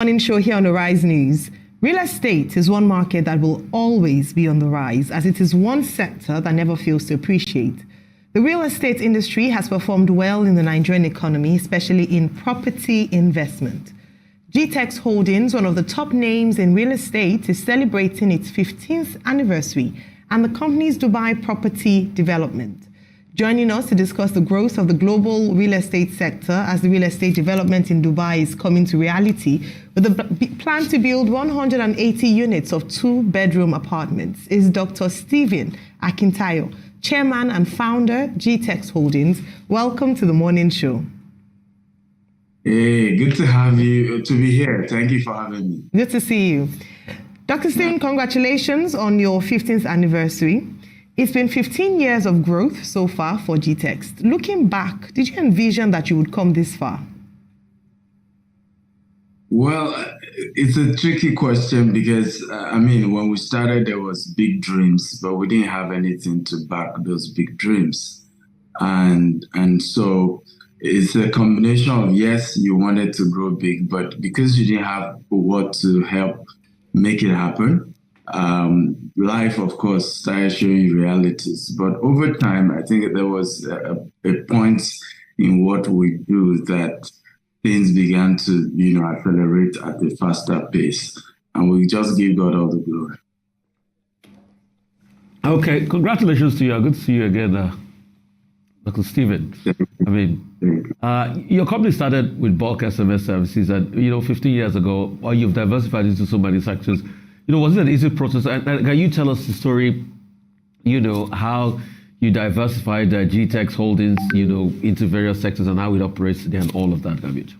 Morning show here on the Rise News. Real estate is one market that will always be on the rise, as it is one sector that never fails to appreciate. The real estate industry has performed well in the Nigerian economy, especially in property investment. GText Holdings, one of the top names in real estate, is celebrating its 15th anniversary and the company's Dubai property development. Joining us to discuss the growth of the global real estate sector as the real estate development in Dubai is coming to reality with a plan to build 180 units of two-bedroom apartments is Dr. Stephen Akintayo, Chairman and Founder, GText Holdings. Welcome to the morning show. Hey, good to have you, to be here. Thank you for having me. Good to see you. Dr. Stephen, congratulations on your 15th anniversary. It's been 15 years of growth so far for GText. Looking back, did you envision that you would come this far? Well, it's a tricky question because, when we started, there was big dreams, but we didn't have anything to back those big dreams. And so it's a combination of, yes, you wanted to grow big, but because you didn't have what to help make it happen, life, of course, started showing realities. But over time, I think there was a point in what we do that things began to, accelerate at a faster pace. And we just give God all the glory. Okay, congratulations to you. Good to see you again, Dr. Stephen. Your company started with bulk SMS services, and 15 years ago, or you've diversified into so many sectors. Was it an easy process? And can you tell us the story, how you diversified GText Holdings, into various sectors and how it operates today and all of that, Gavit?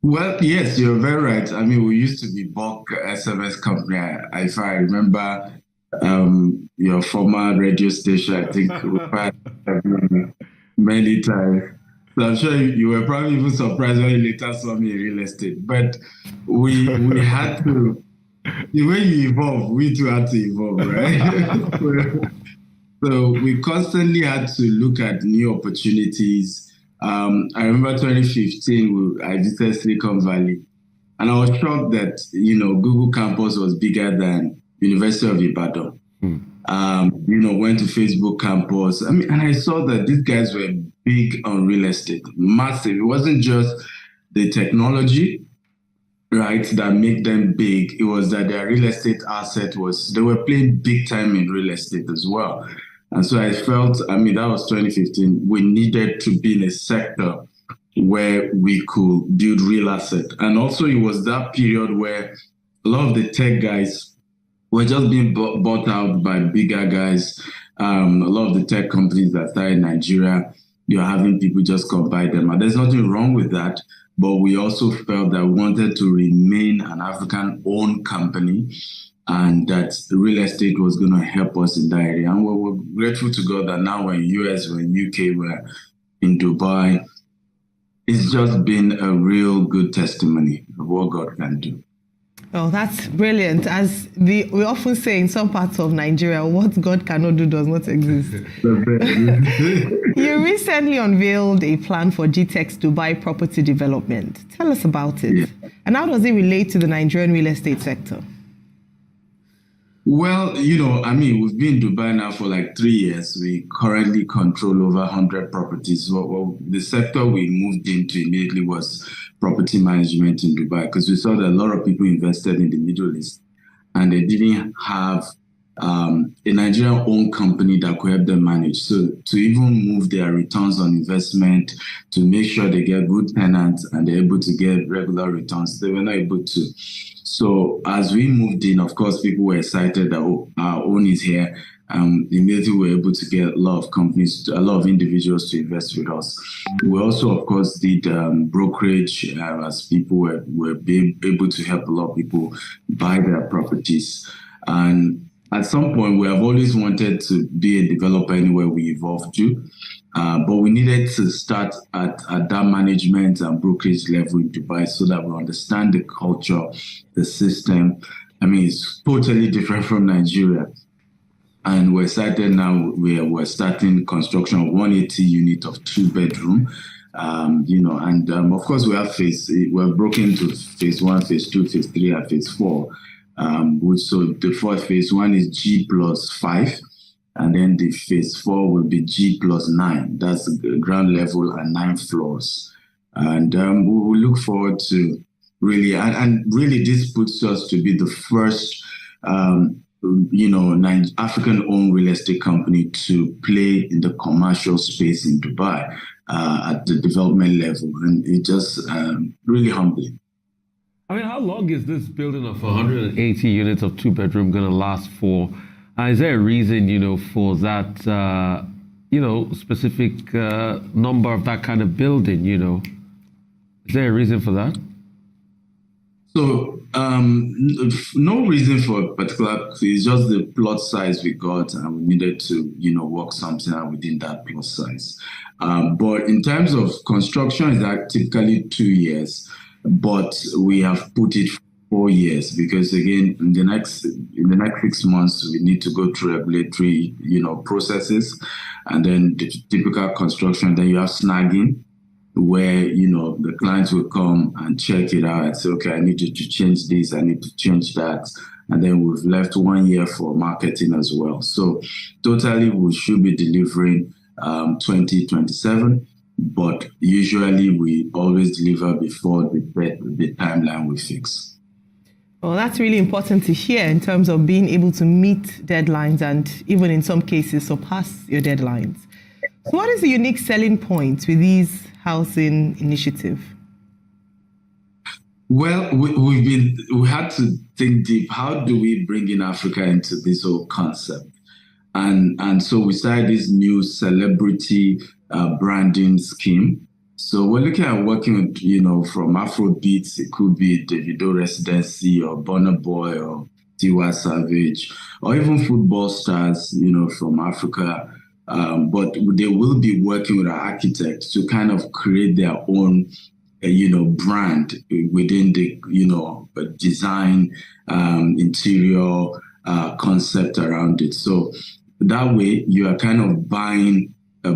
Well, yes, you're very right. We used to be bulk SMS company. If I remember your former radio station, I think we had many times. So I'm sure you were probably even surprised when you later saw me in real estate. But we had to, the way you evolve, we too had to evolve, right? So we constantly had to look at new opportunities. I remember 2015, I visited Silicon Valley, and I was shocked that, Google campus was bigger than University of Ibadan. Went to Facebook campus. And I saw that these guys were big on real estate, massive. It wasn't just the technology, right, that made them big. It was that their real estate asset they were playing big time in real estate as well. And so I felt, that was 2015, we needed to be in a sector where we could build real asset. And also it was that period where a lot of the tech guys were just being bought out by bigger guys. A lot of the tech companies that started in Nigeria, you're having people just come buy them. And there's nothing wrong with that. But we also felt that we wanted to remain an African-owned company and that real estate was going to help us in that area. And we're grateful to God that now we're in US, we're in UK, we're in Dubai. It's just been a real good testimony of what God can do. Oh, that's brilliant. As we often say in some parts of Nigeria, what God cannot do does not exist. You recently unveiled a plan for GText Dubai property development. Tell us about it. Yeah. And how does it relate to the Nigerian real estate sector? Well, we've been in Dubai now for like 3 years. We currently control over 100 properties. Well, the sector we moved into immediately was property management in Dubai because we saw that a lot of people invested in the Middle East and they didn't have a Nigerian-owned company that could help them manage. So to even move their returns on investment, to make sure they get good tenants and they're able to get regular returns, they were not able to. So as we moved in, of course, people were excited that our own is here. Immediately we were able to get a lot of companies, a lot of individuals to invest with us. We also, of course, did brokerage as people were able to help a lot of people buy their properties. And at some point, we have always wanted to be a developer anywhere we evolved to. But we needed to start at that management and brokerage level in Dubai so that we understand the culture, the system. It's totally different from Nigeria. And we're excited now, we're starting construction of 180 unit of two-bedroom. And of course we're broken into phase 1, phase 2, phase 3, and phase 4. So the fourth phase 1 is G plus 5, and then the phase 4 will be G plus 9. That's the ground level and 9 floors. And we will look forward to really, and really this puts us to be the first, African-owned real estate company to play in the commercial space in Dubai at the development level. And it just really humbling. I mean, how long is this building of 180 units of 2-bedroom going to last for? Is there a reason, for that, specific number of that kind of building, Is there a reason for that? So, no reason for a particular, it's just the plot size we got, and we needed to, work something out within that plot size. But in terms of construction, it's typically 2 years, but we have put it 4 years because, again, in the next 6 months, we need to go through regulatory, processes, and then the typical construction. Then you have snagging, where the clients will come and check it out and say, okay, I need you to change this, I need to change that, and then we've left 1 year for marketing as well. So totally we should be delivering 2027, but usually we always deliver before the timeline we fix. Well, that's really important to hear in terms of being able to meet deadlines and even in some cases surpass your deadlines. So what is the unique selling point with these housing initiative? Well, we had to think deep. How do we bring in Africa into this whole concept? And so we started this new celebrity branding scheme. So we're looking at working with, from Afrobeats, it could be Davido Residency or Burna Boy or Tiwa Savage, or even football stars, from Africa. But they will be working with our architects to kind of create their own, brand within the, design, interior concept around it. So that way you are kind of buying a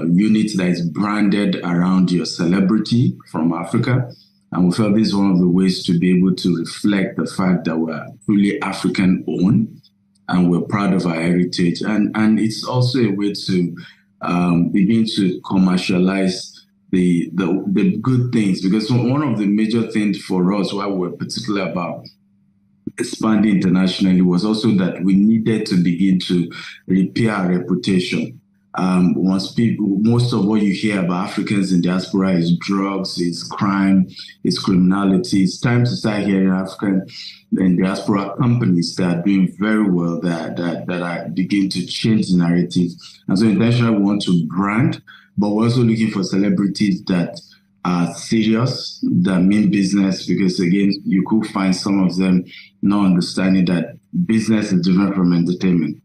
unit that is branded around your celebrity from Africa. And we felt this is one of the ways to be able to reflect the fact that we're truly African owned. And we're proud of our heritage. And it's also a way to begin to commercialize the good things. Because one of the major things for us, why we're particular about expanding internationally, was also that we needed to begin to repair our reputation. Most of what you hear about Africans in diaspora is drugs, it's crime, it's criminality. It's time to start hearing African and diaspora companies that are doing very well, that are beginning to change the narrative. And so intentionally we want to brand, but we're also looking for celebrities that are serious, that mean business, because again, you could find some of them not understanding that business is different from entertainment.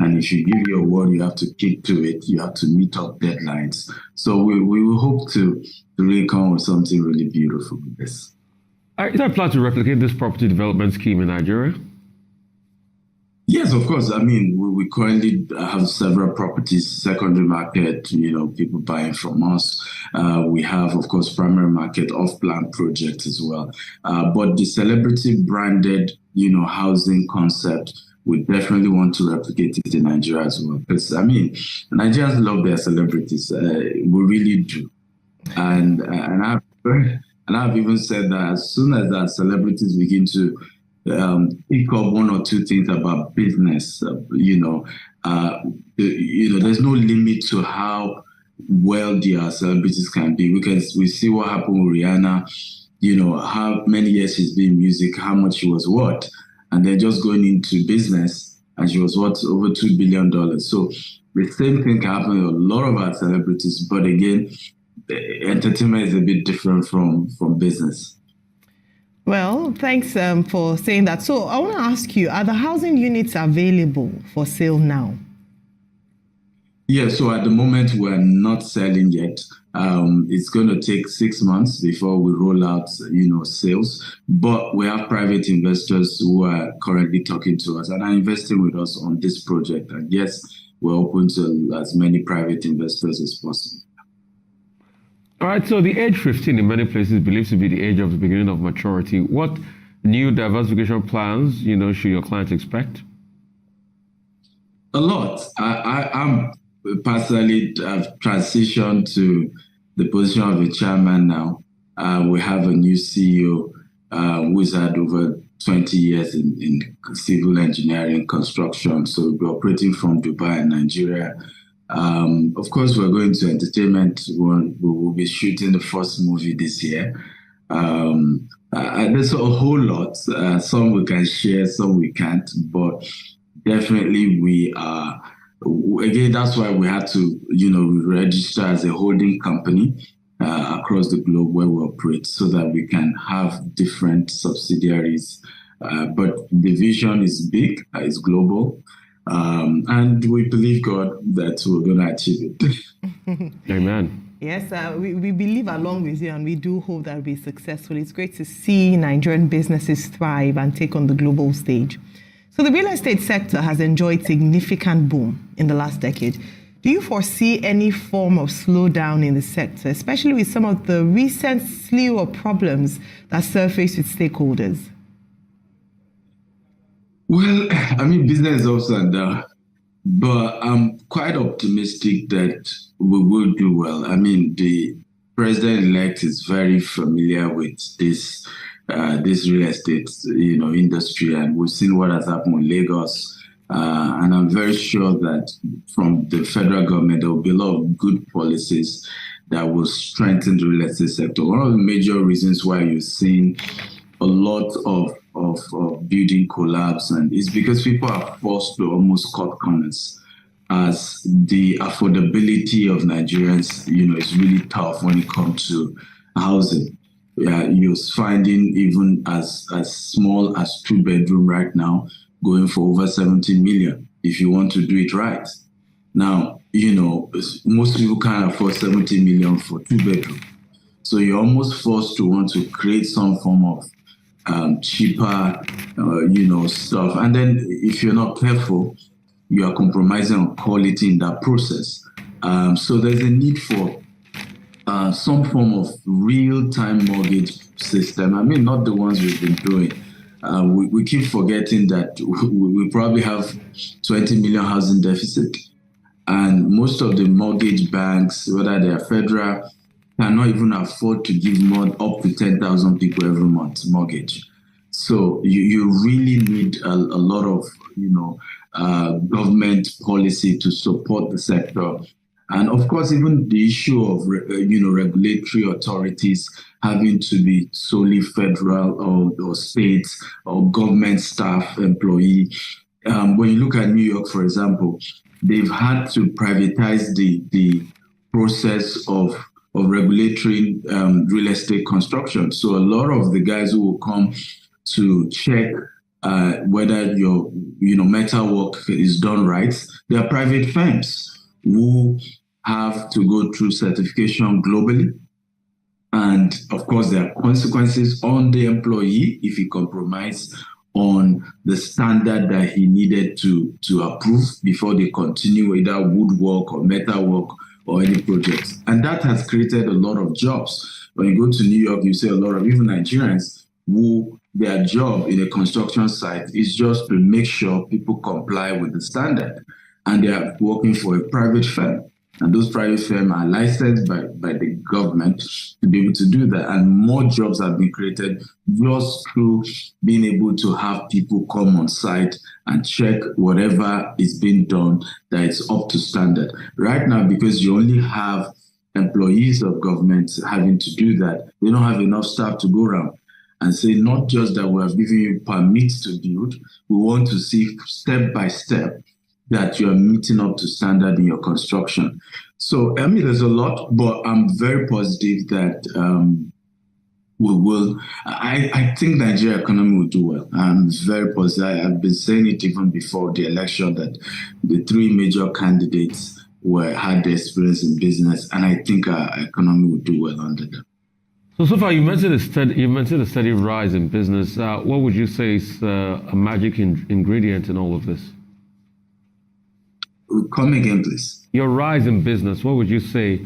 And if you give your word, you have to keep to it. You have to meet up deadlines. So we will hope to really come with something really beautiful with this. Is there a plan to replicate this property development scheme in Nigeria? Yes, of course. I mean, we currently have several properties, secondary market, people buying from us. We have, of course, primary market, off-plan projects as well. But the celebrity branded, housing concept, we definitely want to replicate it in Nigeria as well. Because, Nigerians love their celebrities. We really do. And I've even said that as soon as our celebrities begin to pick up one or two things about business, there's no limit to how wealthy our celebrities can be. We see what happened with Rihanna, how many years she's been in music, how much she was worth. And then just going into business, and she was worth over $2 billion. So the same thing can happen with a lot of our celebrities. But again, entertainment is a bit different from business. Well, thanks for saying that. So I want to ask you, are the housing units available for sale now? Yeah, so at the moment, we're not selling yet. It's going to take 6 months before we roll out, sales. But we have private investors who are currently talking to us and are investing with us on this project. And yes, we're open to as many private investors as possible. All right, so the age 15 in many places is believed to be the age of the beginning of maturity. What new diversification plans, should your clients expect? A lot. I'm personally I've transitioned to the position of a chairman now. We have a new CEO who's had over 20 years in civil engineering construction. So we're operating from Dubai and Nigeria. Of course, we're going to entertainment. We will be shooting the first movie this year. There's a whole lot. Some we can share, some we can't. But definitely, we are. Again, that's why we had to, register as a holding company across the globe where we operate, so that we can have different subsidiaries. But the vision is big, it's global, and we believe God that we're going to achieve it. Amen. Yes, we believe along with you, and we do hope that we'll be successful. It's great to see Nigerian businesses thrive and take on the global stage. So the real estate sector has enjoyed significant boom in the last decade. Do you foresee any form of slowdown in the sector, especially with some of the recent slew of problems that surfaced with stakeholders? Well, business is ups and down, but I'm quite optimistic that we will do well. The president-elect is very familiar with this real estate, industry, and we've seen what has happened in Lagos. And I'm very sure that from the federal government, there will be a lot of good policies that will strengthen the real estate sector. One of the major reasons why you're seeing a lot of building collapse, and it's because people are forced to almost cut corners, as the affordability of Nigerians, is really tough when it comes to housing. You're finding even as small as 2-bedroom right now going for over 70 million if you want to do it right. Now, most people can't afford 70 million for 2-bedroom. So you're almost forced to want to create some form of cheaper, stuff. And then if you're not careful, you are compromising on quality in that process. So there's a need for some form of real-time mortgage system. Not the ones we've been doing. We keep forgetting that we probably have 20 million housing deficit. And most of the mortgage banks, whether they are federal, cannot even afford to give more up to 10,000 people every month mortgage. So you really need a lot of, government policy to support the sector. And of course, even the issue of, regulatory authorities having to be solely federal or state or government staff employee. When you look at New York, for example, they've had to privatize the process of regulatory real estate construction. So a lot of the guys who will come to check whether your metal work is done right, they are private firms who have to go through certification globally. And of course, there are consequences on the employee if he compromises on the standard that he needed to approve before they continue either woodwork or metal work or any projects. And that has created a lot of jobs. When you go to New York, you see a lot of even Nigerians who their job in a construction site is just to make sure people comply with the standard. And they are working for a private firm. And those private firms are licensed by the government to be able to do that. And more jobs have been created just through being able to have people come on site and check whatever is being done that it's up to standard. Right now, because you only have employees of government having to do that, we don't have enough staff to go around and say, not just that we have given you permits to build, we want to see step by step that you are meeting up to standard in your construction. So, there's a lot, but I'm very positive that we will. I think Nigeria economy will do well. I'm very positive. I've been saying it even before the election that the three major candidates had the experience in business, and I think our economy will do well under them. So far, you mentioned a steady rise in business. What would you say is a magic ingredient in all of this? Come again, please. Your rise in business, what would you say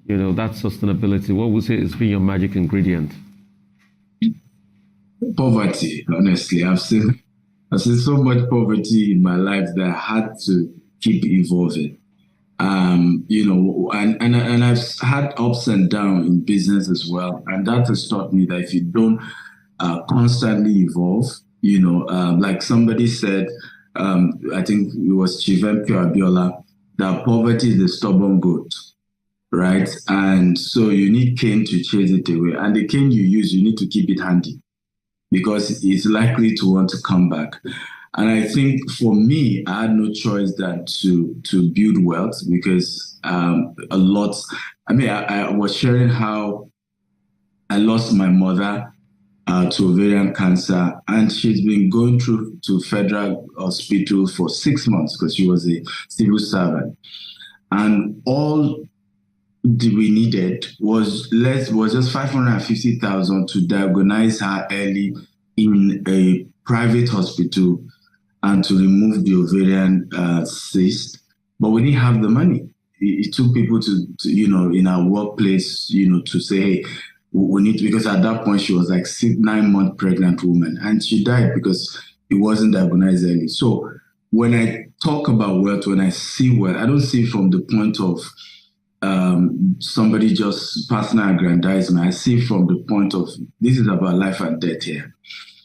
You know, that sustainability. What would you say has been your magic ingredient? Poverty, honestly. I've seen so much poverty in my life that I had to keep evolving. You know, and I've had ups and downs in business as well. And that has taught me that if you don't constantly evolve, you know, like somebody said, I think it was Chivempe Abiola, that poverty is the stubborn goat, right? And so you need cane to chase it away. And the cane you use, you need to keep it handy because it's likely to want to come back. And I think for me, I had no choice than to build wealth because a lot. I mean, I was sharing how I lost my mother to ovarian cancer, and she's been going through to federal hospital for 6 months because she was a civil servant, and all we needed was just 550,000 to diagnose her early in a private hospital and to remove the ovarian cyst, but we didn't have the money. It took people to, you know, in our workplace, you know, to say, hey, we need to, because at that point she was like 9-month pregnant woman, and she died because it wasn't diagnosed early. So when I talk about wealth, when I see wealth, I don't see it from the point of somebody just personal aggrandizement. I see from the point of this is about life and death here.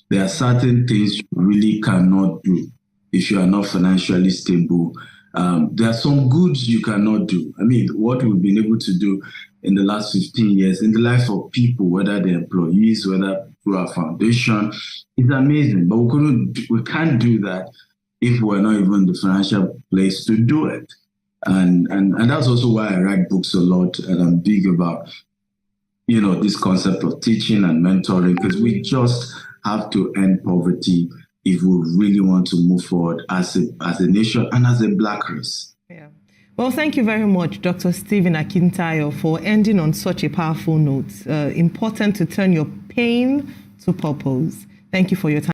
There are certain things you really cannot do if you are not financially stable. There are some goods you cannot do. I mean, what we've been able to do in the last 15 years in the life of people, whether they're employees, whether through our foundation, is amazing. But we can't do that if we're not even in the financial place to do it. And that's also why I write books a lot, and I'm big about, you know, this concept of teaching and mentoring, because we just have to end poverty if we really want to move forward as a nation and as a Black race. Yeah. Well, thank you very much, Dr. Stephen Akintayo, for ending on such a powerful note. Important to turn your pain to purpose. Thank you for your time.